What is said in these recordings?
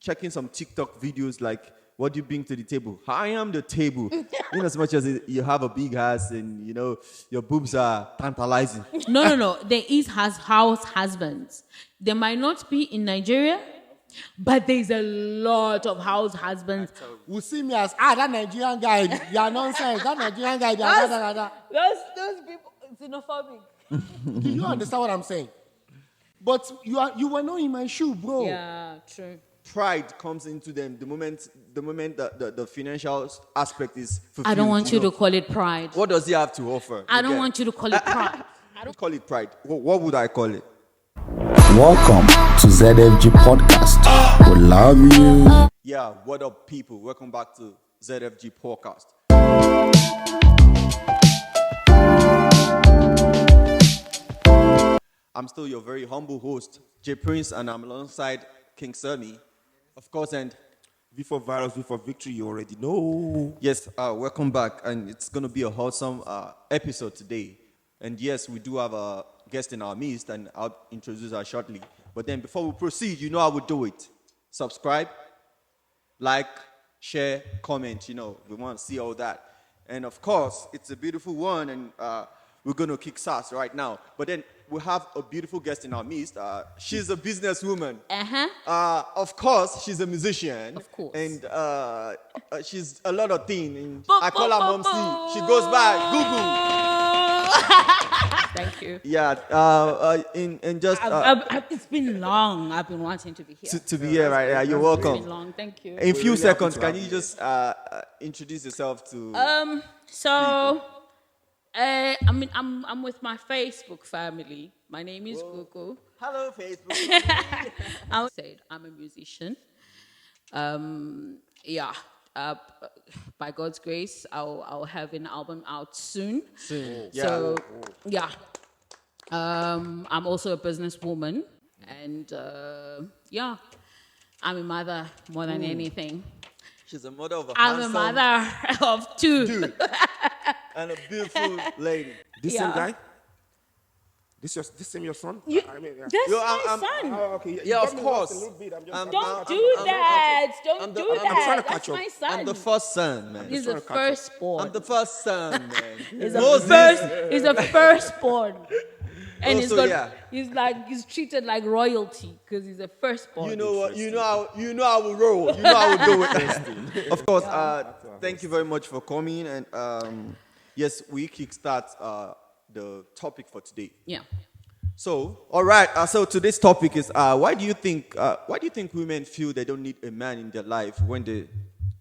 checking some TikTok videos like, what do you bring to the table? I am the table. In as much as you have a big ass and, your boobs are tantalizing. No. There is house husbands. They might not be in Nigeria, but there's a lot of house husbands. Who see me as, that Nigerian guy, you are nonsense. That Nigerian guy, Those people, xenophobic. Do you understand what I'm saying? But you were not in my shoe, bro. Yeah, true. Pride comes into them the moment the financial aspect is fulfilled. I don't want you to call it pride. What does he have to offer? I don't want you to call it pride. I don't call it pride. What would I call it? Welcome to ZFG Podcast. We love you. Yeah, what up, people? Welcome back to ZFG Podcast. I'm still your very humble host, J Prince, and I'm alongside King Sammy, of course, and V for virus, V for victory, you already know. yes, welcome back, and it's going to be a wholesome episode today. And yes, we do have a guest in our midst, and I'll introduce her shortly. But then before we proceed, you know how we do it. Subscribe, like, share, comment, we want to see all that. And of course, it's a beautiful one, and we're going to kick ass right now. But then we have a beautiful guest in our midst. She's a businesswoman. Of course, she's a musician. Of course. And she's a lot of things. And I call her Momsy. She goes by Google. Thank you. Yeah. And just It's been long. I've been wanting to be here. to be here, right? Yeah, you're It's been welcome. long. Thank you. In a few really seconds, happy to can have you you just introduce yourself to? I'm with my Facebook family. My name is Gugu. Hello, Facebook. I said I'm a musician. By God's grace, I'll have an album out soon. Yeah. So I'm also a businesswoman, and I'm a mother more than anything. She's a mother of a I'm a handsome mother of two. dude and a beautiful lady. This Yeah. same guy? This same your son? That's my son. Oh, okay. Yeah, You of got me course. lost a little bit. I'm just- Don't do that. Don't I'm do the- I'm that. trying to That's catch up. my son. I'm the first son, man. He's trying the to catch up. firstborn. I'm the first son, man. He's Moses. a firstborn. And Also, he's treated like royalty because he's a firstborn. You know what? You know how we roll. You know how we do it. Of course. Thank you very much for coming. And yes, we kickstart the topic for today. Yeah. So, all right. So today's topic is why do you think women feel they don't need a man in their life when they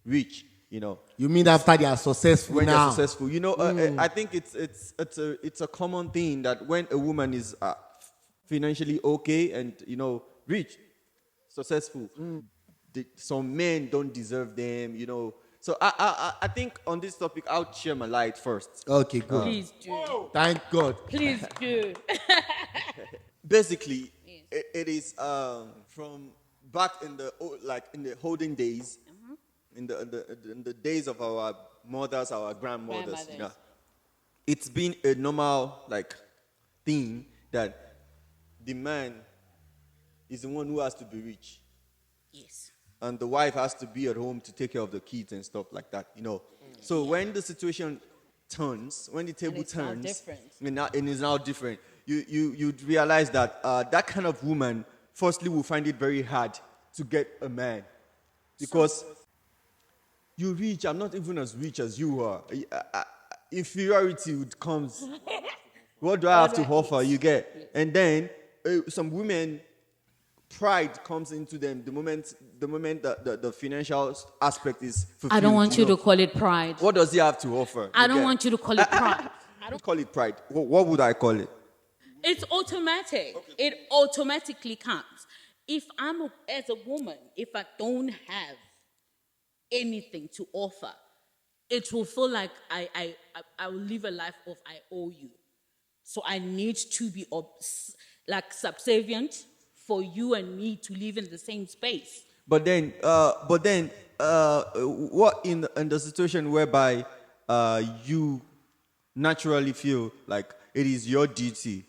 reach, You mean after they are successful when now? they're successful? I think it's a common thing that when a woman is financially okay and rich, successful, some men don't deserve them. So I think on this topic I'll share my light first. Okay, good. Please do. Thank God. Please do. Basically, it is from back in the olden days, in the days of our mothers, our grandmothers. It's been a normal thing that the man is the one who has to be rich, Yes. and the wife has to be at home to take care of the kids and stuff like that. So when the situation turns, when the table it's now turns, different. it is now different. You'd realize that that kind of woman, firstly, will find it very hard to get a man because you're rich. I'm not even as rich as you are. Inferiority would comes. What do I have to offer? You get, and then some women, pride comes into them the moment the financial aspect is fulfilled. I don't want you to call it pride. What does he have to offer? I don't want you to call it pride. I don't call it pride. What would I call it? It's automatic. It automatically comes. If as a woman, if I don't have anything to offer, it will feel like I will live a life of I owe you. So I need to be subservient for you and me to live in the same space. But then, what in the situation whereby you naturally feel like it is your duty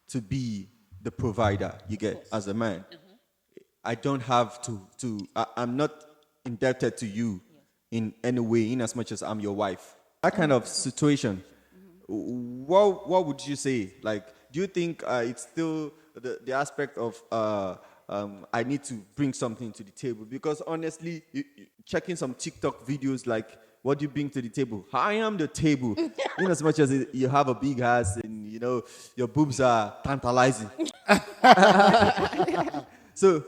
to be the provider, you get, as a man. I don't have I'm not indebted to you in any way, in as much as I'm your wife. That kind of situation, what would you say? Like, do you think it's still the aspect of I need to bring something to the table? Because honestly, checking some TikTok videos like, what do you bring to the table? I am the table. In as much as you have a big ass and your boobs are tantalizing. So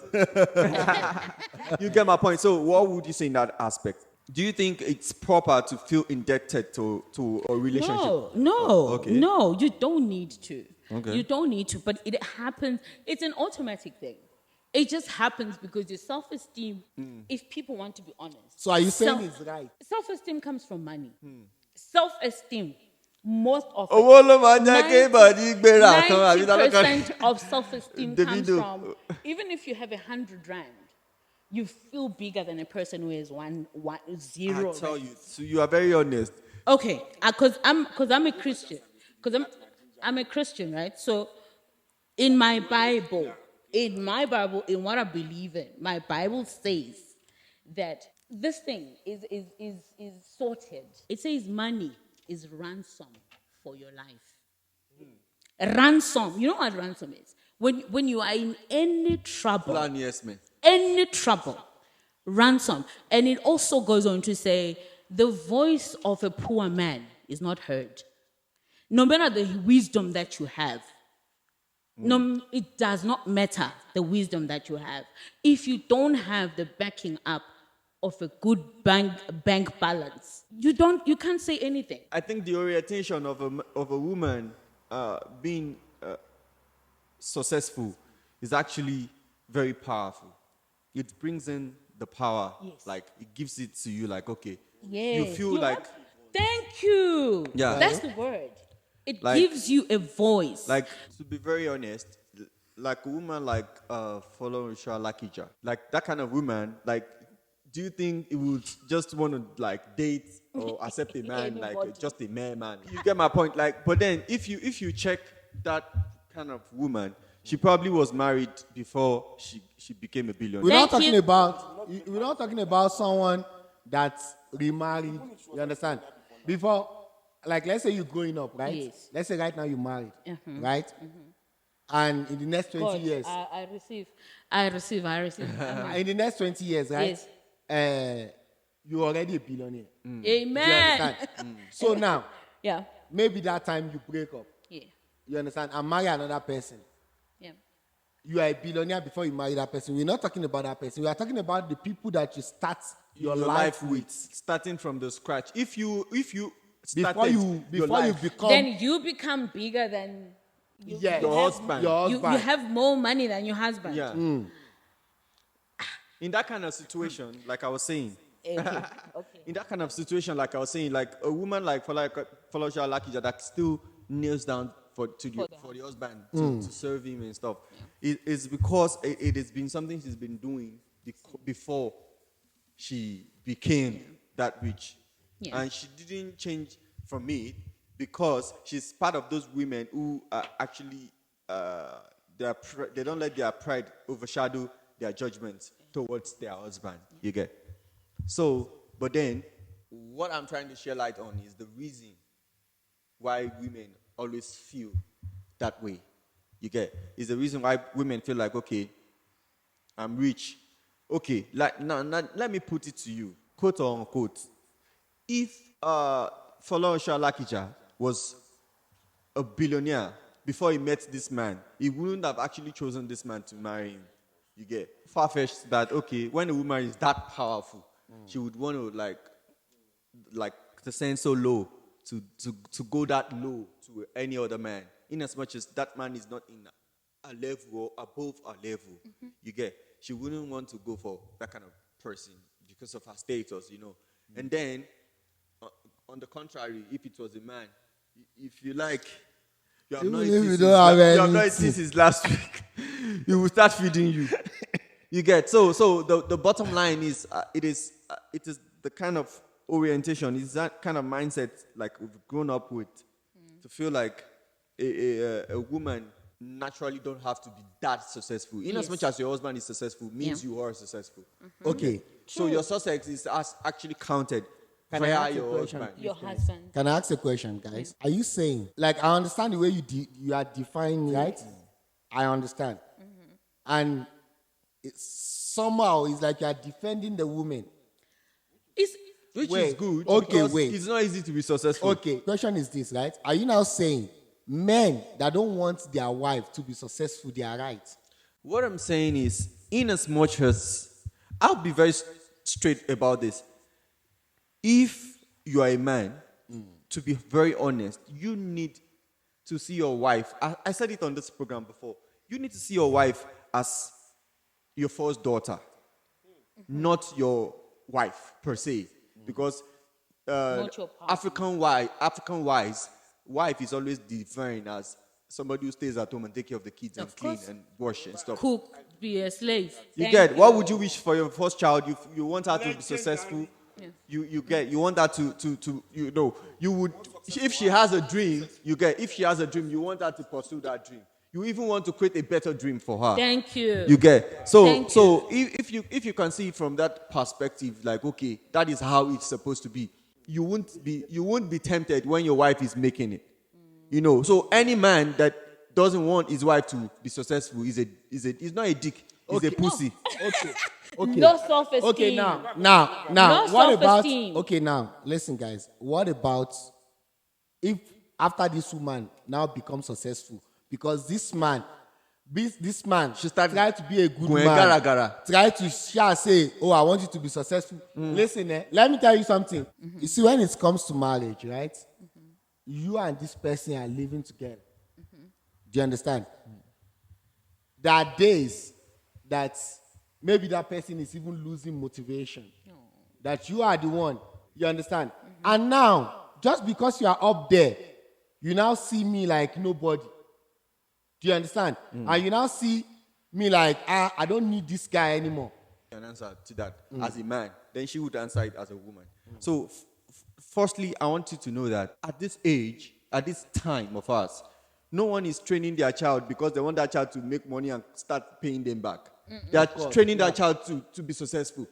you get my point. So what would you say in that aspect? Do you think it's proper to feel indebted to a relationship? No, you don't need to. Okay. You don't need to, but it happens. It's an automatic thing. It just happens because your self-esteem, if people want to be honest. So are you saying it's right? Self-esteem comes from money. Self-esteem, most of it. Owó ló máa ń jẹ́ kí bàdí gbéra kan, àbí ta ló kọ́? 90% of self-esteem comes Davido. from, even if you have 100 rand, you feel bigger than a person who has zero. I tell you, so you are very honest. Okay, because I'm a Christian. Because I'm a Christian, right? So in my Bible, in what I believe in, my Bible says that this thing is sorted. It says money is ransom for your life. Ransom. You know what ransom is? When you are in any trouble. Plan, yes, man. Any trouble. Ransom. And it also goes on to say, the voice of a poor man is not heard. No matter the wisdom that you have, no, it does not matter the wisdom that you have. If you don't have the backing up of a good bank balance, you can't say anything. I think the orientation of a woman being successful is actually very powerful. It brings in the power, Yes. like it gives it to you, like okay, Yeah. you feel like Thank you. Yeah. That's the word. It Like- gives you a voice. Like, to be very honest, like a woman like following SHEAR Lakija, like that kind of woman, like, do you think it would just want to like date or accept a man like Anybody. just a mere man? You get my point. Like, but then if you check that kind of woman, she probably was married before she became a billionaire. We're not Thank talking you. about someone that's remarried. You understand? Before, like, let's say you're growing up, right? Yes. Let's say right now you're married, right? And in the next 20 God, years, I receive. in the next 20 years, right? Yes. You're already a billionaire. Do you Amen. understand? So now, Yeah. maybe that time you break up. Yeah. You understand? And marry another person. Yeah. You are a billionaire before you marry that person. We're not talking about that person. We are talking about the people that you start your life with. starting from the scratch. If you Before started you your life, become Then you become bigger than yes, your husband. Your you husband. have more money than your husband. yeah. In that kind of situation, like I was saying, Okay. in that kind of situation, like I was saying, like a woman like Folosha Lakija that still kneels down for the husband to serve him and stuff. It's because it has been something she's been doing before she became that rich. Yeah. And she didn't change from it because she's part of those women who are actually they don't let their pride overshadow their judgment towards their husband. You get? So, but then what I'm trying to share light on is the reason why women always feel that way. You get? Is the reason why women feel like, okay, I'm rich. Okay, like now let me put it to you, quote or unquote. If Folosha Lakija was a billionaire before he met this man, he wouldn't have actually chosen this man to marry him. You get? Far-fetched that, okay, when a woman is that powerful, she would want to like to send so low to go that low to any other man, in as much as that man is not in a level or above a level. You get? She wouldn't want to go for that kind of person because of her status, you know. And then, on the contrary, if it was a man, if you like, you have not Even if eaten you since don't have you have not anything. eaten since last week, he will start feeding you. You get? So the bottom line is, it is the kind of orientation, is that kind of mindset like we've grown up with, to feel like a woman naturally don't have to be that successful. In as Yes. much as your husband is successful, means Yeah. you are successful. Okay. So your success is actually counted Can I via ask a your question? husband. Your husband. Can I ask a question, guys? Are you saying, like, I understand the way you are defining, right? I understand. And somehow it's like you are defending the woman. It's, Which is Wait. good. Okay, because wait. It's not easy to be successful. Okay, question is this, right? Are you now saying men that don't want their wife to be successful, they are right? What I'm saying is, in as much as I'll be very straight about this. If you are a man, to be very honest, you need to see your wife. I said it on this program before. You need to see your wife as your first daughter, not your wife per se, because Not your partner. African wife is always defined as somebody who stays at home and take care of the kids and Of clean course. and wash and stuff. cook, be a slave. You Thank get what would you wish for your first child? You want her to be successful. Yeah. You want her to you would, if she has a dream, if she has a dream, you want her to pursue that dream. You even want to create a better dream for her. Thank you. You get so Thank so if you can see it from that perspective, like, okay, that is how it's supposed to be. You won't be tempted when your wife is making it. So any man that doesn't want his wife to be successful is not a dick. He's a pussy. Okay. No self-esteem. Okay, now, No what about? self-esteem. Okay, now, listen, guys. What about if after this woman now becomes successful, because this man She started try to be a good going man, gara gara. try to say, "Oh, I want you to be successful." Listen, let me tell you something. You see, when it comes to marriage, right? You and this person are living together. Do you understand? There are days that maybe that person is even losing motivation. That you are the one. You understand? And now, just because you are up there, you now see me like nobody. Do you understand? And you now see me like, I don't need this guy anymore. An answer to that as a man, then she would answer it as a woman. So, firstly, I want you to know that at this age, at this time of us, no one is training their child because they want that child to make money and start paying them back. They are training that child to be successful.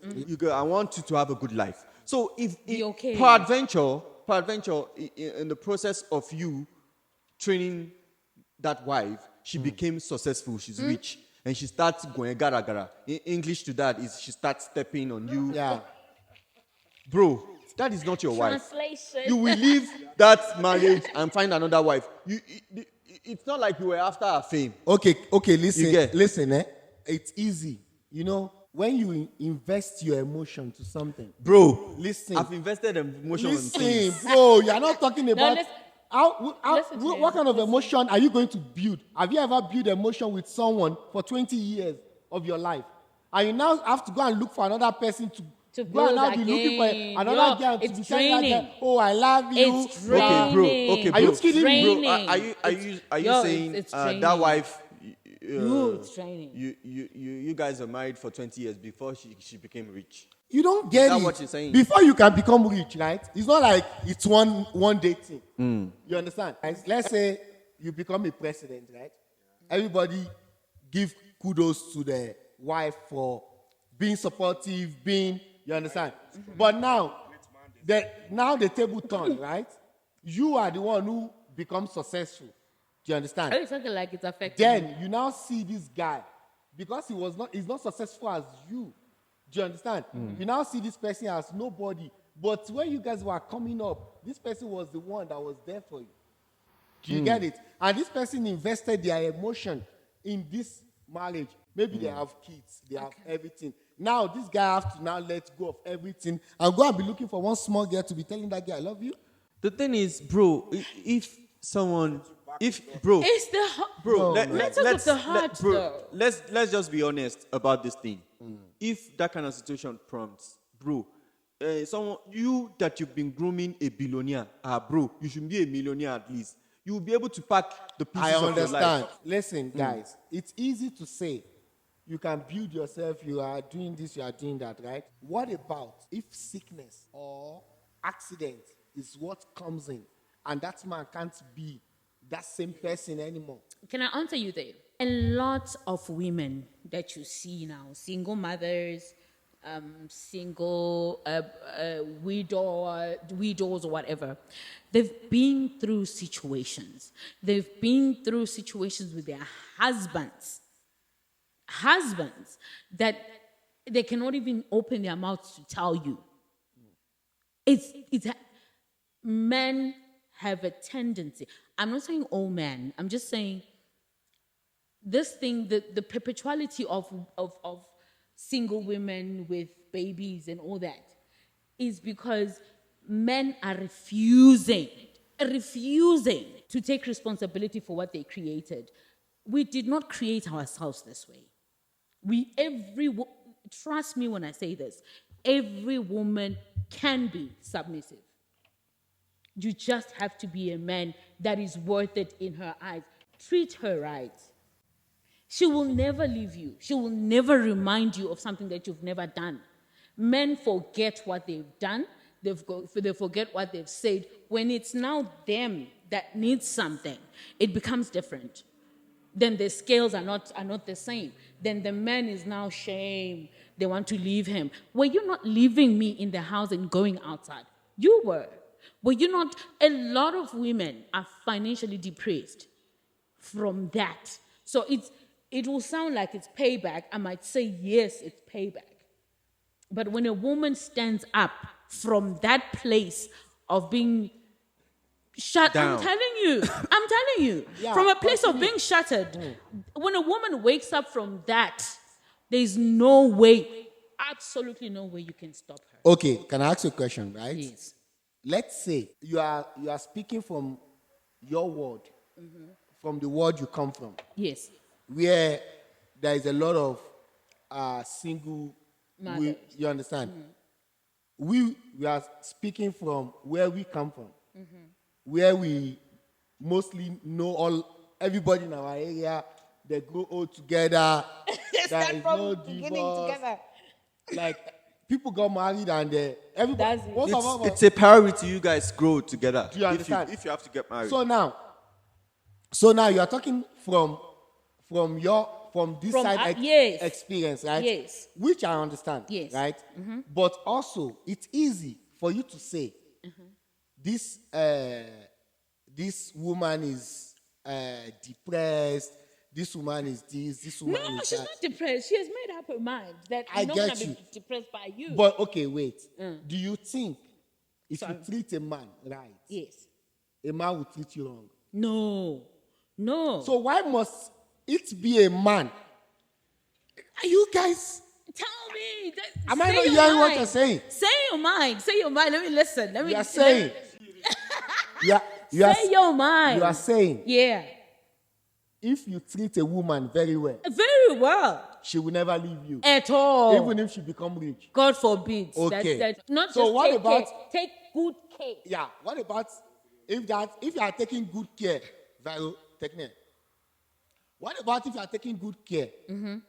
I want you to have a good life. So, if Be okay. peradventure, in the process of you training that wife, she became successful, she's rich, and she starts going gara gara. In English to that is she starts stepping on you. Yeah. Bro, that is not your wife. Translation. You will leave that marriage and find another wife. It's not like you were after her fame. Okay, You listen, get- listen, it's easy. When you invest your emotion to something. Bro, Listen. I've invested emotion on Listen, things. bro, you're not talking about listen- how listen to what him. kind of emotion are you going to build? Have you ever built emotion with someone for 20 years of your life? And you now have to go and look for another person to go and build now be looking again. for another girl to It's be telling that draining. girl, "Oh, I love you." It's Okay, bro. draining. Okay, Are you bro. kidding me? Draining. Bro, are you Yo, saying it's that draining. wife? It's draining. You guys were married for 20 years before she became rich. You don't get that it. what you're saying? Before you can become rich, right? It's not like it's one day thing. You understand? Let's say you become a president, right? Everybody give kudos to the wife for being supportive, you understand? But now the table turn, right? You are the one who becomes successful. Do you understand? Are you talking like it's affecting Then you now see this guy because he's not successful as you. Do you understand? You now see this person as nobody. But when you guys were coming up, this person was the one that was there for you. Do you get it? And this person invested their emotion in this marriage. Maybe they have kids, they have everything. Now this guy has to now let go of everything and go and be looking for one small girl to be telling that guy, "I love you." The thing is, bro, if It's the bro, let's talk of the heart, though. let's just be honest about this thing. If that kind of situation prompts, bro, you that you've been grooming a billionaire, bro, you should be a millionaire at least. You will be able to pack the pieces I of your understand. life. Listen, guys, it's easy to say you can build yourself, you are doing this, you are doing that, right? What about if sickness or accident is what comes in and that man can't be that same person anymore. Can I answer you there? A lot of women that you see now, single mothers, single widows or whatever, they've been through situations. They've been through situations with their husbands that they cannot even open their mouths to tell you. Men have a tendency. I'm not saying all men. I'm just saying this thing, the perpetuality of single women with babies and all that is because men are refusing to take responsibility for what they created. We did not create ourselves this way. Trust me when I say this, every woman can be submissive. You just have to be a man that is worth it in her eyes. Treat her right. She will never leave you. She will never remind you of something that you've never done. Men forget what they've done. They forget what they've said. When it's now them that needs something, it becomes different. Then the scales are not the same. Then the man is now shame. They want to leave him. Were you not leaving me in the house and going outside? You were. Were you not? A lot of women are financially depressed from that. So it will sound like it's payback. I might say, yes, it's payback. But when a woman stands up from that place of being shut, Down. I'm telling you, Yeah, from a place of being shattered, when a woman wakes up from that, there's no way, absolutely no way you can stop her. Okay, can I ask you a question, right? Yes. Let's say you are speaking from your world, from the world you come from, Yes. where there is a lot of single. Mothers. You understand? We are speaking from where we come from, where we mostly know everybody in our area. They grow old together. There is no divorce. Like people got married and everybody. That's it. most of us- It's a priority you guys grow together. Do you understand? If you have to get married. So now you are talking from this From side yes. experience, right? Yes. Which I understand, Yes. right? But also, it's easy for you to say, this woman is depressed. This woman is this woman No, is she's that. not depressed. She has made up her mind that I I'm not get going to you. be depressed by you. But okay, wait. Do you think if Sorry. you treat a man right, Yes. a man will treat you wrong? No. So why must it be a man? Are you guys? Tell me. Am I say not your hearing what mind. you're saying? Say your mind. Say your mind. Let me listen. You are saying. Say your mind. You are saying Yeah. if you treat a woman very well, Very well. she will never leave you, At all. even if she become rich. God forbid. Okay. Not So just what take about- care. Take good care. Yeah. What about if you are taking good care, Vero, take me. What about if you are taking good care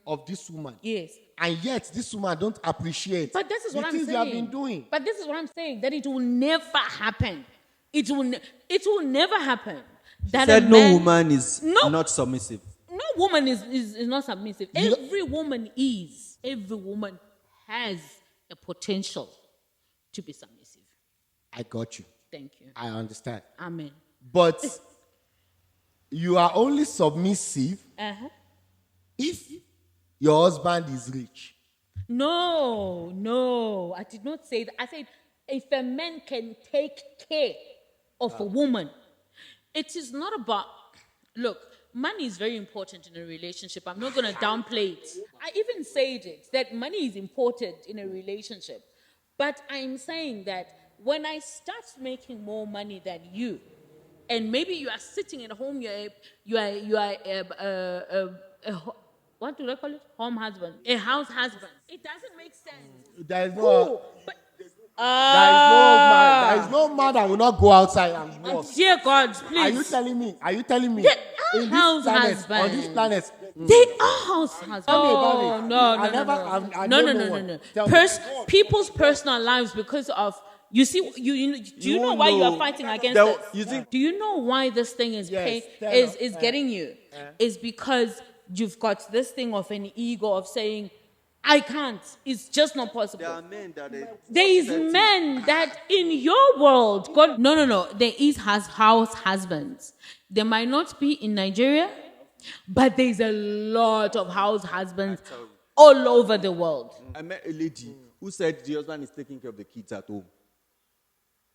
of this woman? Yes. And yet this woman don't appreciate But this is the what I'm things saying. you have been doing. But this is what I'm saying. That it will never happen. It will never happen. That said a no man- woman is No. not submissive. No woman is not submissive. You- Every woman is. Every woman has a potential to be submissive. I got you. Thank you. I understand. Amen. But you are only submissive Uh-huh. if your husband is rich. No, I did not say that. I said if a man can take care of a woman, it is not about, look, money is very important in a relationship. I'm not going to downplay it. I even said it, that money is important in a relationship. But I'm saying that when I start making more money than you, and maybe you are sitting at home, you are what do they call it? Home husband, a house husband. It doesn't make sense. There is Cool, but there is no man that will not go outside and work. dear God, please. Are you telling me? They are in house this planet, husbands. on this planet, They are house husbands. Tell me about Oh it. no, I no, never- no, I no, don't no, know no, one. no, Tell no. me. People's personal lives because of You see, do you know won't why you are know. fighting against There- this? you think- Do you know why this thing is Yes, tell is us. getting you? It's because you've got this thing of an ego of saying, I can't. It's just not possible. There are men that There is men that in your world, God, no. There is house husbands. They might not be in Nigeria, but there's a lot of house husbands all over the world. I met a lady who said the husband is taking care of the kids at home.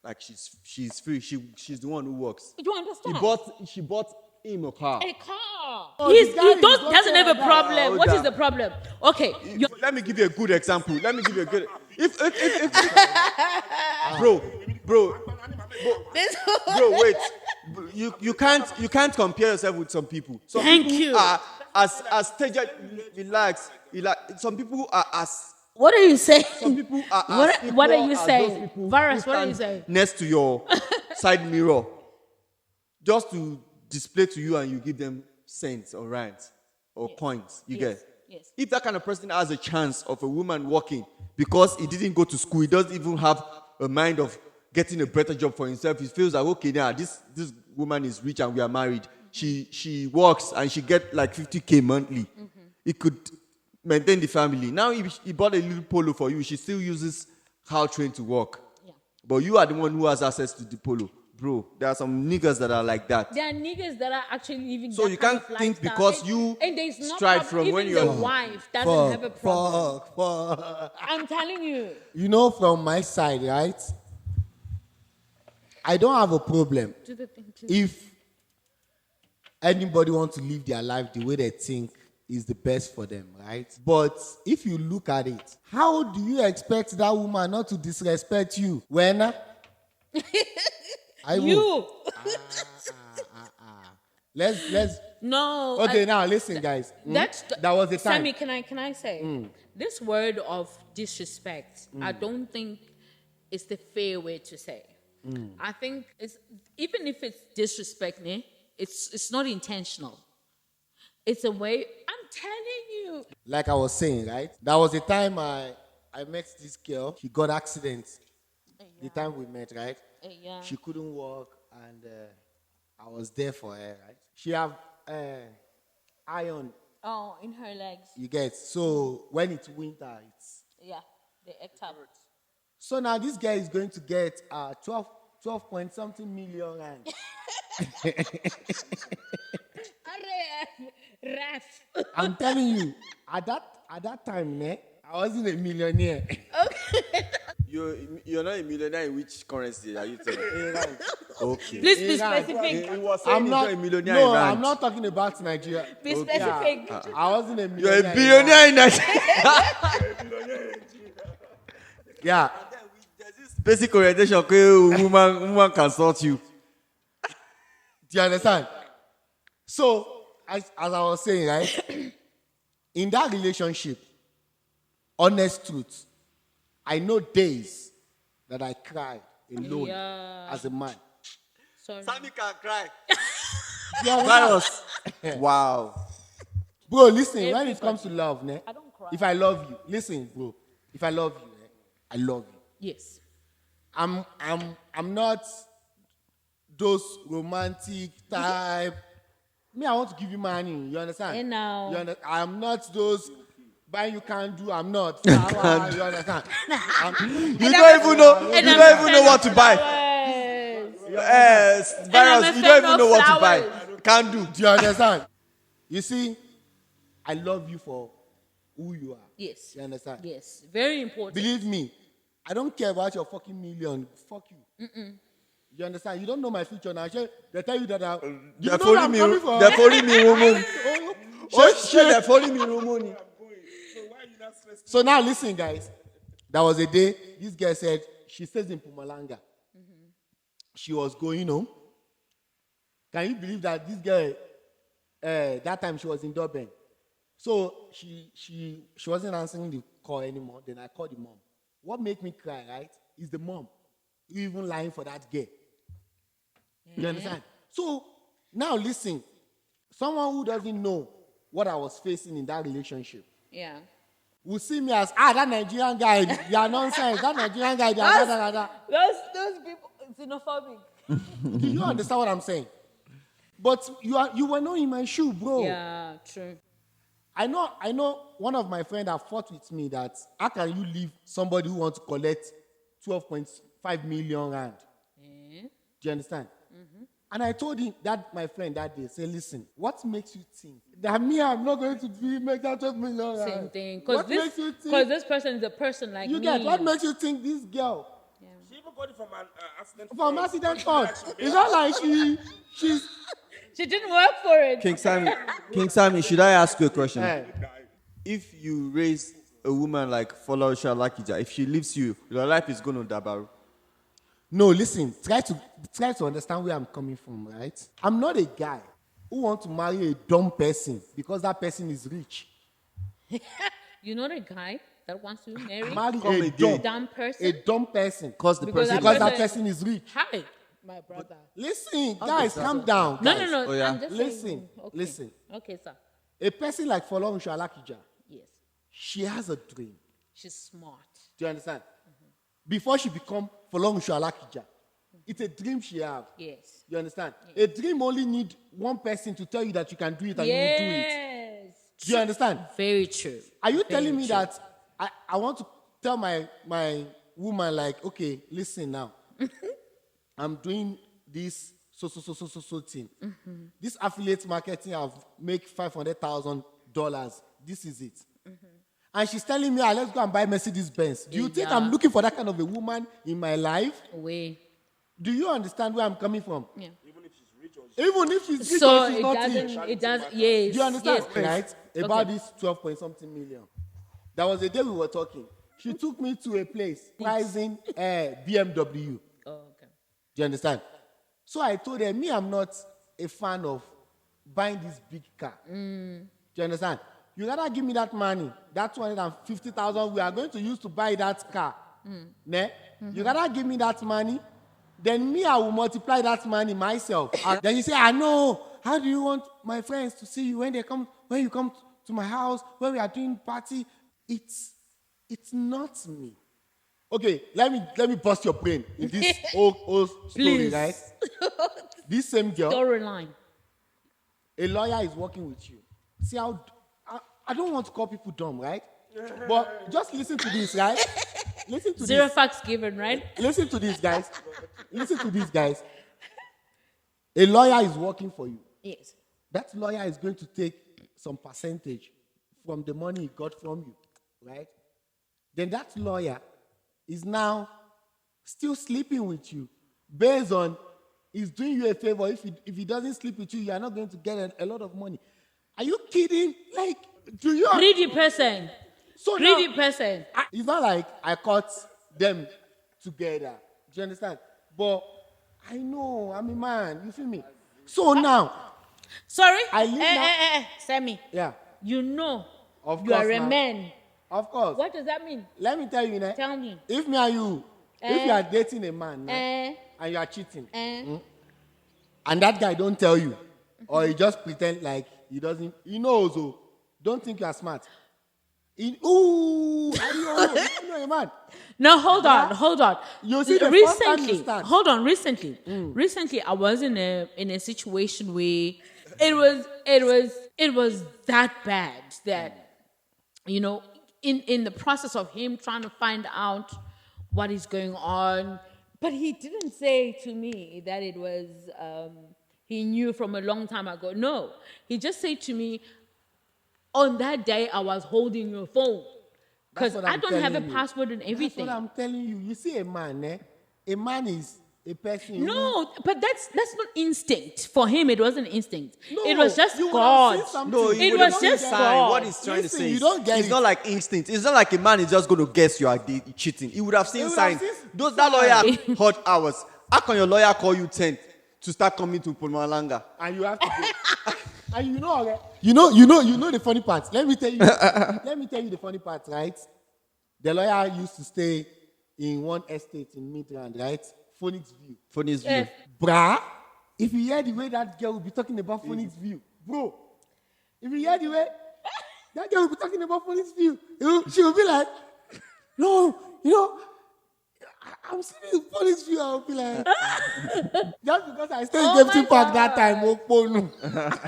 Like she's free. She's the one who works. You understand? She bought him a car. A car. Oh, He the guy is doesn't have a okay like that. problem. Oh, What is that- the problem? Okay. Let me give you a good example. If bro, wait. You can't compare yourself with some people. Some Thank people you. are as staged. Relax. Some people are as. What are you saying? Some people are as What are equal you as those saying? people Varus, who what are you stand saying? next to your side mirror, just to display to you, and you give them cents or rands or coins. You get? Yes. If that kind of person has a chance of a woman working because he didn't go to school, he doesn't even have a mind of getting a better job for himself. He feels like, okay, now this woman is rich and we are married. She works and she get like 50K monthly. He could maintain the family. Now he bought a little polo for you. She still uses how train to work. Yeah. But you are the one who has access to the polo. Bro, there are some niggas that are like that. There are niggas that are actually living. So that you kind can't of think lifestyle. because you and there's no stride problem. from Even when the you're- wife doesn't have a problem. Fuck. I'm telling you. You know, from my side, right? I don't have a problem Do the thing too. if anybody wants to live their life the way they think is the best for them, right? But if you look at it, how do you expect that woman not to disrespect you when I will. You. Let's No. okay now listen guys. That's that was the time. Sammy, can I say this word of disrespect? I don't think it's the fair way to say. I think it's even if it's disrespect, it's not intentional. It's a way. I'm telling you. Like I was saying, right? That was the time I met this girl. She got accident. The time we met, right? Yeah. She couldn't walk, and I was there for her, right? She have iron. Oh, in her legs. You get so when it's winter, it's Yeah, they act up. so now this guy is going to get 12 point something million rand. Ref. I'm telling you, at that time, I wasn't a millionaire. You're not a millionaire in which currency are you telling me? Okay. Please be Yeah, specific. He was saying I'm he's not not a millionaire no, in I'm rand. not talking about Nigeria. Be specific. I wasn't a You're millionaire. a billionaire in Nigeria. Yeah. There's this basic orientation. Okay, woman can sort you. Do you understand? So, as I was saying, right? In that relationship, honest truth, I know days that I cried alone Yeah. as a man. Sorry. Sammy can cry. Do you understand? Virus. Wow. Bro, listen, when it comes to love, I don't cry. if I love you, listen, bro, if I love you, I love you. Yes. I'm not those romantic type. Me, I want to give you money. You understand? Hey, now. I'm not those buy you can't do. I'm not. You understand? You don't even know. You don't even know what to buy. I'm Virus. a You fan don't even of know what to buy. flowers. Can't do. Do you understand? You see, I love you for who you are. Yes. You understand? Yes. Very important. Believe me, I don't care about your fucking million. Fuck you. You understand? You don't know my future now. They tell you that They're following me. They're following me, woman. They're following me, woman. So now listen, guys. That was a day. This girl said she stays in Pumalanga. She was going home. Can you believe that this girl? That time she was in Durban. So she wasn't answering the call anymore. Then I called the mom. What made me cry, right, is the mom who even lying for that girl. You understand? So now listen. Someone who doesn't know what I was facing in that relationship. Yeah. will see me as that Nigerian guy. They are nonsense. That Nigerian guy. They are da. Those people xenophobic. Do you understand what I'm saying? But you were not in my shoe, bro. Yeah, true. I know one of my friends have fought with me that how can you leave somebody who wants to collect 12.5 million rand? Do you understand? And I told him that my friend that day, say, listen, what makes you think that me, I'm not going to make that 12 million rand? Same thing. What makes you think? This person is a person like You me. get what makes you think this girl She even got it from an accident. from accident fund? It's not like she's. She didn't work for it. King Sammy, should I ask you a question? Eh, If you raise a woman like Folorusha Lakija, if she leaves you, your life is going to dabaru. No, listen. Try to understand where I'm coming from, right? I'm not a guy who wants to marry a dumb person because that person is rich. You're not a guy that wants to marry Marry Come a again. dumb person. a dumb person Because the Because person because is that person is rich. Hi, my brother. Listen, guys, calm down. No, guys. no. Oh, yeah. I'm just Listen, saying. Okay. listen. Okay, sir. A person like Folorusha Lakija, Yes. she has a dream. She's smart. Do you understand? Before she become Folorusha Lakija, it's a dream she have. Yes. You understand? A dream only need one person to tell you that you can do it and you will do it. Yes. Do you understand? Very true. Are you Very telling me true. that I want to tell my woman like, okay, listen now. I'm doing this so thing. This affiliate marketing I've make $500,000. This is it. And she's telling me, let's go and buy Mercedes Benz. Do you think Yeah. I'm looking for that kind of a woman in my life? Way. Do you understand where I'm coming from? Yeah. Even if she's rich So or she's it not doesn't. rich. It does. Yes. Do you understand? Yes, please. Right? About Okay. this 12 point something million. That was the day we were talking. She took me to a place pricing BMW. Oh, okay. Do you understand? So I told her, me, I'm not a fan of buying this big car. Do you understand? You gotta give me that money, that 250,000 we are going to use to buy that car. Ne? You gotta give me that money. Then me, I will multiply that money myself. Then you say, I know. How do you want my friends to see you when you come to my house, when we are doing party? It's not me. Okay, let me bust your brain in this old story, Please. right? This same girl, Storyline. a lawyer is working with you. See how I don't want to call people dumb, right? But just listen to this, right? Listen to Zero this. facts given, right? Listen to these guys. Listen to these guys. A lawyer is working for you. Yes. That lawyer is going to take some percentage from the money he got from you, right? Then that lawyer is now still sleeping with you based on he's doing you a favor. If he doesn't sleep with you, you are not going to get a lot of money. Are you kidding? Like, do you? Greedy person. So Greedy now, person. it's not like I caught them together. Do you understand? But I know I'm a man. You feel me? So now, Sorry? I live now- Sammy. yeah, You know of you course. are a now. man. Of course. What does that mean? Let me tell you, né? Tell me. If me and you, if you are dating a man né, and you are cheating, and that guy don't tell you, or he just pretend like he doesn't, he knows. Oh, don't think you are smart. I don't know a man. No, hold on. You see the first time you recently, start. hold on. Recently, I was in a situation where it was that bad that, you know, in the process of him trying to find out what is going on, but he didn't say to me that it was he knew from a long time ago. No, he just said to me, on that day I was holding your phone because That's what I I'm don't have a telling you. password and That's everything. what I'm telling you. You see a man, eh? A man is a person. No, but that's not instinct. For him, it wasn't instinct. No, it was just you would have seen God. something. No, It you was wouldn't just understand God. what he's trying Listen, to say. you don't get it's it. not like instinct. It's not like a man is just going to guess you are cheating. He would have seen He would have signs. seen That lawyer hot hours. How can your lawyer call you 10 to start coming to Pumalanga? And you have to go. And you know, okay? You know the funny part. Let me tell you the funny part, right? The lawyer used to stay in one estate in Midland, right? Phoenix View. Funny view. Eh. Bruh, if you hear the way that girl will be talking about Phoenix View, bro, if you hear the way, that girl will be talking about police view. She will be like, no, I'm seeing police view. I'll be like, just because I stay in Oh Kempton my Park that God. time, no.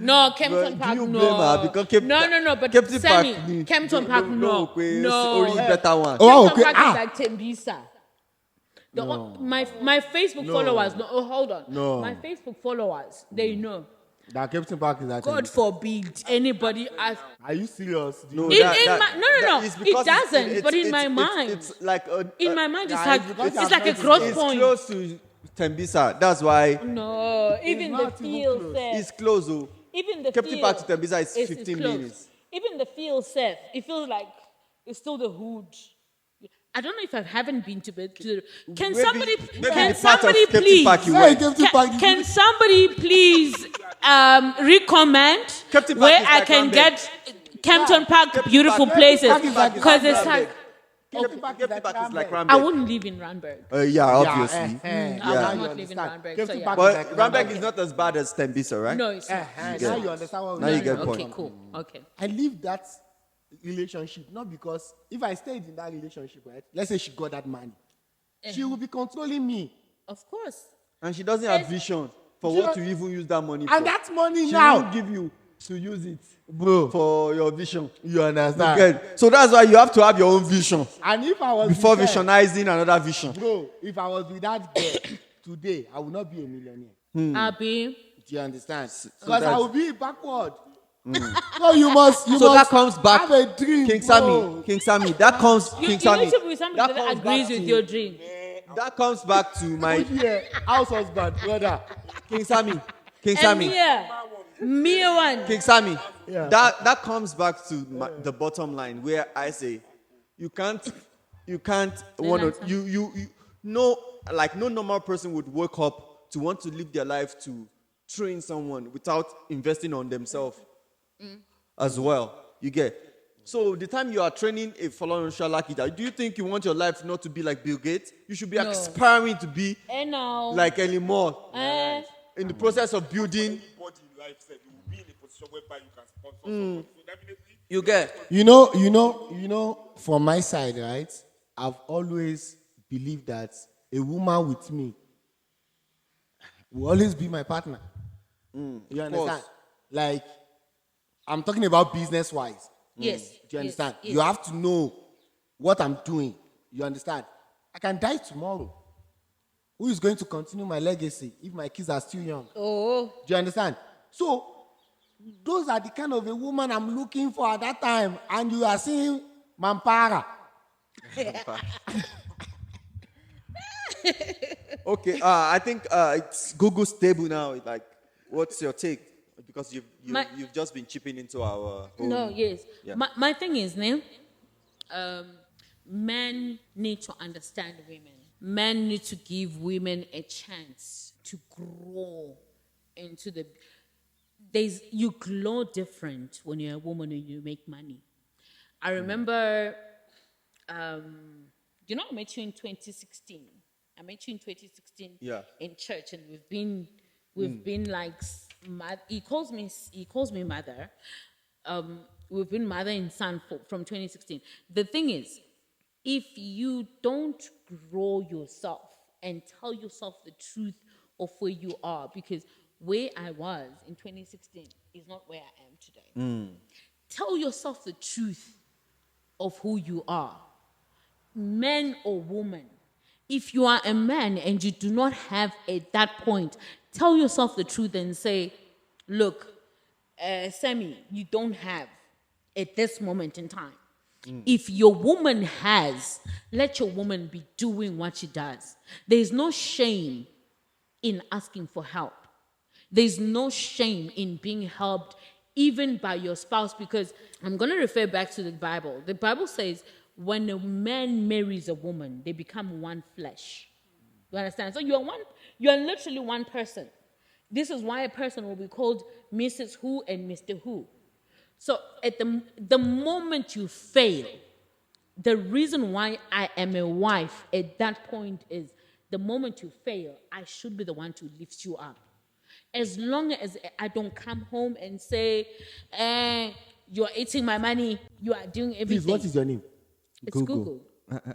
No, But Kempton do Park, you no. blame her? Because No, but Kempton Sammy, Park ni- Kempton Park, no. Only better one. Oh, Kempton okay. Park is like Tembisa. My Facebook followers, hold on. No. My Facebook followers, they know. That Kempton Park is that. God forbid anybody ask. Are you serious? No, No, it's because it doesn't. it's- but in my it's- mind, it's like in my mind, it's yeah, like it's because it's like a it's cross it's point. close to Tembisa. That's why No, even the not even feel close. says. it's close. Oh. Even the Kempton feel Park to Tembisa is is 15 close. minutes. Even the feel says it feels like it's still the hood. I don't know if I haven't been to bed. Can Maybe- somebody? maybe Can the part of somebody Kempton please? Park you Hey, went. Kempton Park. Can somebody please recommend Kempton Park where is I like can Rambek. get Kempton Park Kempton beautiful Park- places? Kempton Park is like Because it's Rambek. like Kempton Park Kempton Park is like Rambek. Rambek. I wouldn't live in Randburg. Yeah, obviously. I Yeah. would Now not you live in understand. Randburg. Kempton So Park yeah. is But like Rambek is not as bad as Tembisa, right? No, it's not. Now you understand what Now we you get Okay, point. cool. Okay. I leave that relationship not because if I stayed in that relationship, right? Let's say she got that money, she will be controlling me, Of course. And she doesn't have vision for She what don't- to even use that money for. and that money she now, won't give you to use it bro. for your vision. You understand? Okay. So that's why you have to have your own vision And if I was before with her, visionizing another vision. bro, if I was with that girl today, I would not be a millionaire. Abi. Do you understand? so Because I that's- will be backward. So you must. So that comes back. Have a dream, King bro. Sammy. That comes. You King Sammy. need to be somebody that comes agrees back with to- your dream. That comes back to my Yeah, house husband, brother. King Sammy. King And Sammy. Mia one. King Sammy. Yeah. That comes back to the bottom line where I say you can't want to you no like no normal person would wake up to want to live their life to train someone without investing on themselves as well. You get. So the time you are training a fallen Shalakita, do you think you want your life not to be like Bill Gates? You should be No. aspiring to be And now. like anymore in the process of building. Anybody in life said you will be in a position whereby you can sponsor someone. So definitely, You get. You know, from my side, right? I've always believed that a woman with me will always be my partner. You understand? course. Like, I'm talking about business-wise. Yes. Do you understand? Yes. You have to know what I'm doing. You understand? I can die tomorrow. Who is going to continue my legacy if my kids are still young? Oh. Do you understand? So, those are the kind of a woman I'm looking for at that time. And you are seeing Mampara. Okay, I think it's Google's table now. Like, what's your take? Because you've just been chipping into our. Own, No, yes. Yeah. My thing is, men need to understand women. Men need to give women a chance to grow into the. You glow different when you're a woman and you make money. I remember, I met you in 2016. I met you in 2016 Yeah. in church, and we've been like, he calls me mother. We've been mother and son from 2016. The thing is, if you don't grow yourself and tell yourself the truth of where you are, because where I was in 2016 is not where I am today. Tell yourself the truth of who you are, man or woman. If you are a man and you do not have at that point, tell yourself the truth and say, look, Sammy, you don't have at this moment in time. If your woman has, let your woman be doing what she does. There's no shame in asking for help. There's no shame in being helped even by your spouse, because I'm going to refer back to the Bible. The Bible says when a man marries a woman, they become one flesh. You understand? So you are literally one person. This is why a person will be called Mrs. Who and Mr. Who. So at the moment you fail, the reason why I am a wife at that point is the moment you fail, I should be the one to lift you up. As long as I don't come home and say, You are eating my money. You are doing everything. Please, what is your name? It's Google.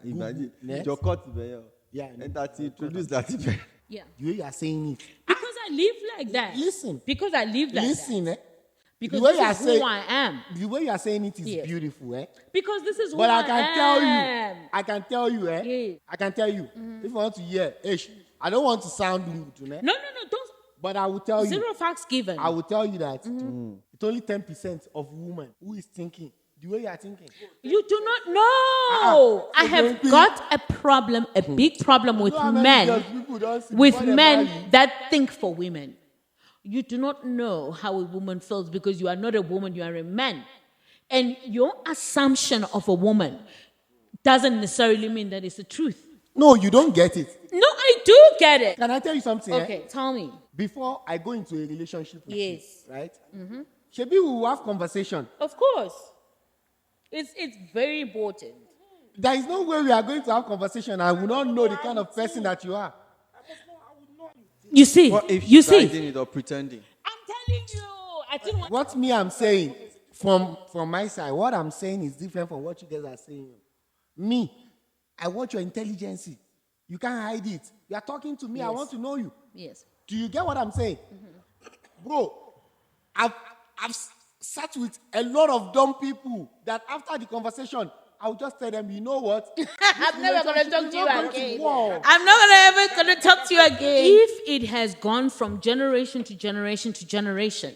Imagine. Next. Your cut, yeah. Yeah, And that introduce that. Yeah. The way you are saying it. Because I live like that. Listen. Because I live like Listen, that. eh? Because the way this you are is saying, who I am. The way you are saying it is Yes. beautiful, eh? Because this is who But I I can tell am. you, I can tell you, eh? Yeah. I can tell you. If you want to hear, I don't want to sound rude, eh? No, don't. But I will tell you. Zero facts given. I will tell you that it's only 10% of women who is thinking the way you are thinking. You do not know. I have got a problem, a big problem with You know how many men, girls people don't see before they marry? that think for women. You do not know how a woman feels because you are not a woman, you are a man. And your assumption of a woman doesn't necessarily mean that it's the truth. No, you don't get it. No, I do get it. Can I tell you something? Okay, tell me. Before I go into a relationship with Yes. you, right? Shebi, we will have conversation. Of course. It's very important. There is no way we are going to have conversation. I will not know the kind of person that you are. You see, What if you she's see. hiding it or pretending? I'm telling you, I didn't want. What me I'm saying from my side, what I'm saying is different from what you guys are saying. Me, I want your intelligence. You can't hide it. You are talking to me. I Yes. want to know you. Yes. Do you get what I'm saying? Bro, I've sat with a lot of dumb people that after the conversation, I'll just tell them, you know what? I'm never gonna talk to you It's not going to again. work. I'm not ever gonna talk to you again. If it has gone from generation to generation to generation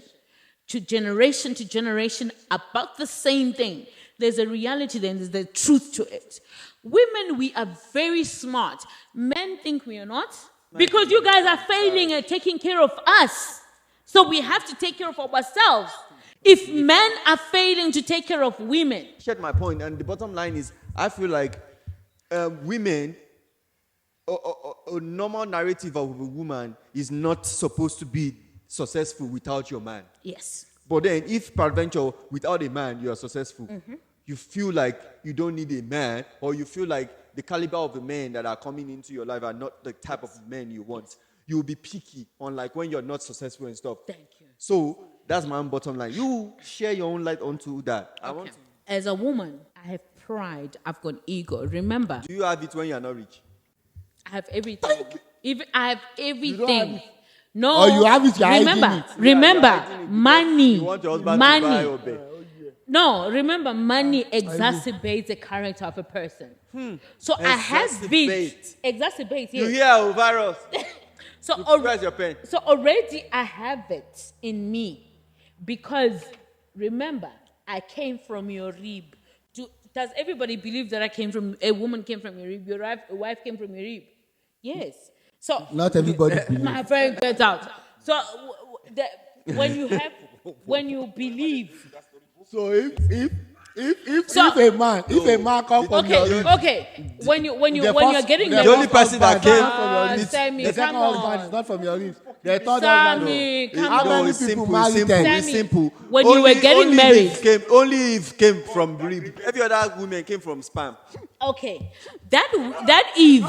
to generation to generation about the same thing, there's a reality then, there's the truth to it. Women, we are very smart. Men think we are not. Because you guys are failing at taking care of us. So we have to take care of ourselves. If men are failing to take care of women, Shared my point, and the bottom line is, I feel like women, a normal narrative of a woman is not supposed to be successful without your man. yes. But then, if peradventure without a man you are successful, you feel like you don't need a man, or you feel like the caliber of the men that are coming into your life are not the type of men you want. You'll be picky, unlike when you're not successful and stuff. Thank you. So that's my own bottom line. You share your own light onto that. I want to. As a woman, I have pride, I've got ego. Remember, Do you have it when you're not rich? I have everything. I have don't have everything. it. No. Or you have it, you're remember, hiding it. remember, Yeah, you're hiding it because money. You want your husband money. to buy or pay. No, remember, money exacerbates the character of a person. So I have been exacerbate. You Yes. hear, oh, virus? So Where's your pen? So already I have it in me, because remember, I came from your rib. Does everybody believe that a woman came from your rib? Your wife came from your rib? Yes. So Not everybody believes. my friend gets out. So when you believe. So if So- a man come from your Okay, rib, okay. When you're getting the married, The only person that came from your ribs, Sammy, the second come husband on. is not from your ribs. The third Sammy, husband. come How on. many it's people simple, marry it's simple, them? it's Sammy, simple. when you were getting married- Only Eve came from rib. Every other woman came from spam. Okay, that Eve.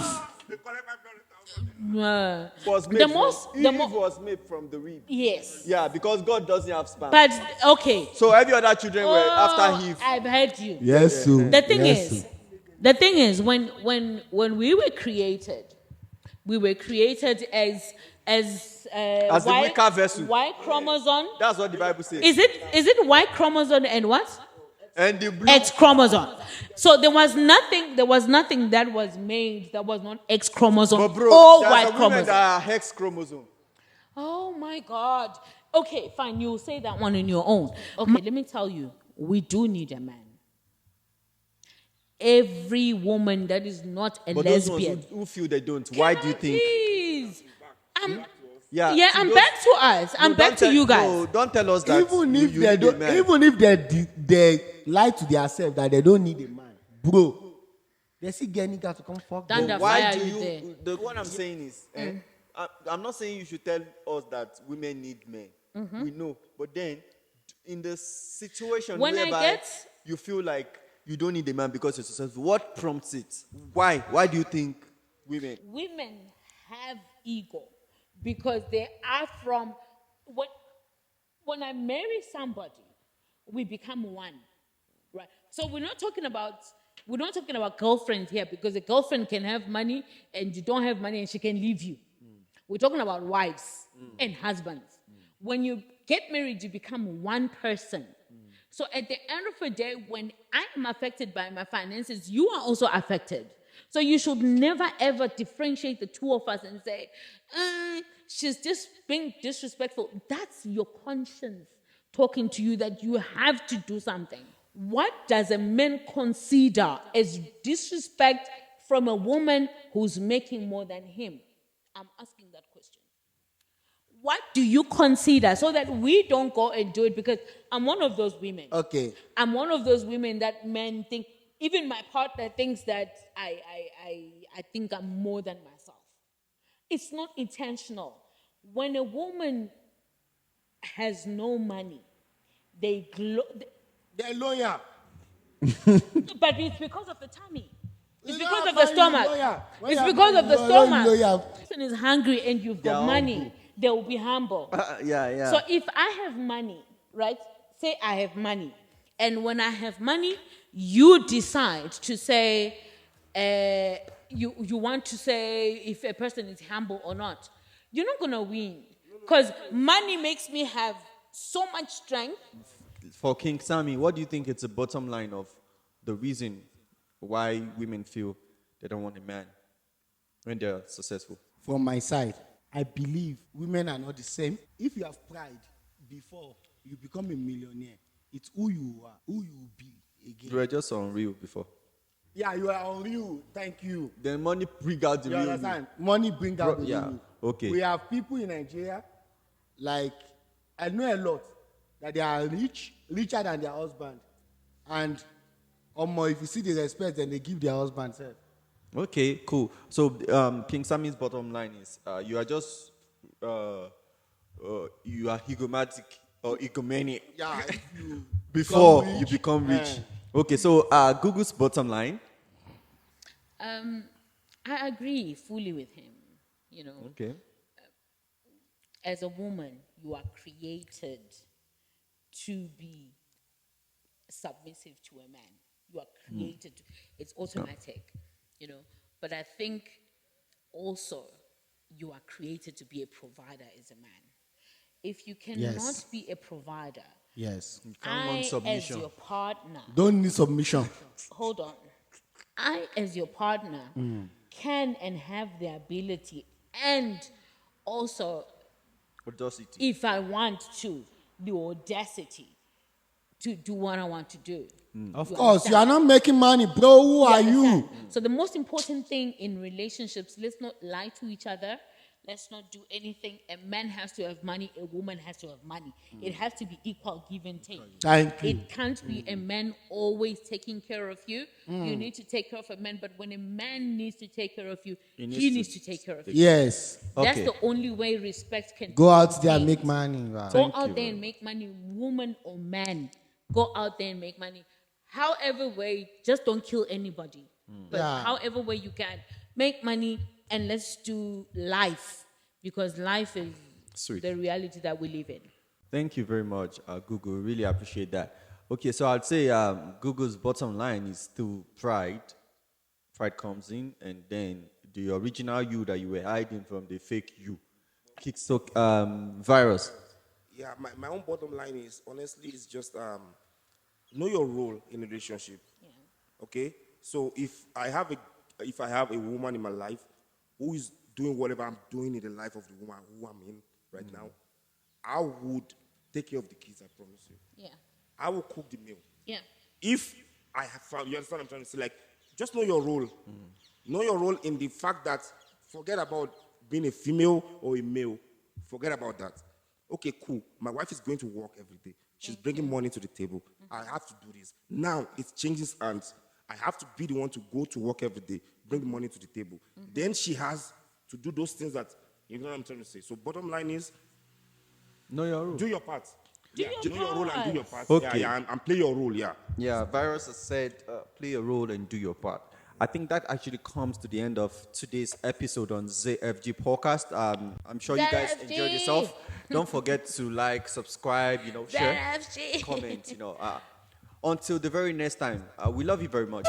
They collect 500,000. Was made The from, most- the Eve mo- was made from the rib. Yes. Yeah, because God doesn't have spam. But okay. So every other children were Oh, after Eve. I've heard you. Yes, so. The thing is, when we were created as As the weaker vessel. Y chromosome. That's what the Bible says. Is it Y chromosome and what? And the blue. X chromosome. So there was nothing that was made that was not X chromosome But bro, or there's Y a women chromosome. that are hex chromosome. Oh my God. Okay, fine. You say that one on your own. Okay, let me tell you, we do need a man. Every woman that is not a But those ones lesbian. who feel they don't, why do you think? Please. Yeah, Yeah, to I'm those- back to us. I'm No, back don't to tell- you guys. No, don't tell us that. Even if you they need a don't, man. even if they lie to themselves that they don't need a man, bro, they still get nigga to come fuck them. Thunder. Why Why do are you you? there? The what I'm saying is, I'm not saying you should tell us that women need men. We know, but then in the situation When I whereby get- you feel like you don't need a man because you're successful, what prompts it? Why? Why do you think women? Women have ego because they are from when I marry somebody, we become one, right? So we're not talking about girlfriend here, because a girlfriend can have money and you don't have money and she can leave you. We're talking about wives and husbands. When you get married, you become one person. So at the end of the day, when I am affected by my finances, you are also affected. So you should never ever differentiate the two of us and say, she's just being disrespectful. That's your conscience talking to you that you have to do something. What does a man consider as disrespect from a woman who's making more than him? I'm asking that question. What do you consider, so that we don't go and do it? Because I'm one of those women. Okay. I'm one of those women that men think, even my partner thinks that I think I'm more than myself. It's not intentional. When a woman has no money, they're loyal. but it's because of the tummy. It's because of the stomach. When It's you are because of the married, stomach. loyal. Person is hungry and you've got money, humble. they will be humble. Yeah. So if I have money, right? Say I have money, and when I have money, you decide to say, you want to say if a person is humble or not. You're not gonna win, because money makes me have so much strength. For King Sammy, what do you think is the bottom line of the reason why women feel they don't want a man when they're successful? From my side, I believe women are not the same. If you have pride before you become a millionaire, it's who you are, who you will be again. You were just unreal before. Yeah, you are unreal. Thank you. Then money bring out the You real you. understand? Money bring out the Yeah, real you. okay. We have people in Nigeria, like, I know a lot, that they are richer than their husband. And if you see the respect, then they give their husband self. Okay, cool. So King Sammy's bottom line is you are just you are egomatic or egomaniac Yeah, if you before become you rich, become rich. Okay, so Google's bottom line. I agree fully with him. You know, Okay. as a woman, you are created to be submissive to a man. You are created to, it's automatic, you know. But I think also you are created to be a provider as a man. If you cannot Yes. be a provider, Yes. Come on, I, as submission. your partner, Don't need submission. hold on. I, as your partner, can and have the ability, and also, Audacity. if I want to, the audacity to do what I want to do. Of You course, you understand? are not making money, bro. Who are understand? you? So the most important thing in relationships, let's not lie to each other. Let's not do anything. A man has to have money. A woman has to have money. It has to be equal, give and take. Thank you. It can't be a man always taking care of you. You need to take care of a man. But when a man needs to take care of you, he needs to take care of you. Yes. That's Okay. the only way respect can Go out there and maintained. make money. Right? Go Thank out you there very and make money, woman or man. Go out there and make money. However way, just don't kill anybody. But Yeah. however way you can, make money and let's do life, because life is Sweet. the reality that we live in. Thank you very much, Google. Really appreciate that. Okay, so I'd say Google's bottom line is still pride. Pride comes in, and then the original you that you were hiding from the fake you. Kickstock virus. Yeah, my own bottom line is honestly it's just know your role in a relationship. Okay? So if I have a woman in my life who is doing whatever I'm doing in the life of the woman who I'm in right now, I would take care of the kids, I promise you. Yeah. I will cook the meal. Yeah. If I have found, you understand what I'm trying to say? Like, just know your role. Know your role in the fact that forget about being a female or a male. Forget about that. Okay, cool. My wife is going to work every day. She's bringing money to the table. I have to do this. Now it changes hands. I have to be the one to go to work every day, bring the money to the table. Then she has to do those things that, you know what I'm trying to say. So bottom line is, Know your role. do your part. Do your know your role and do your part. part. Okay. Yeah, and play your role, yeah. Yeah, Virus has said, play a role and do your part. I think that actually comes to the end of today's episode on ZFG podcast. I'm sure you guys ZFG. enjoyed yourself. Don't forget to like, subscribe, share, ZFG. comment, Until the very next time, we love you very much.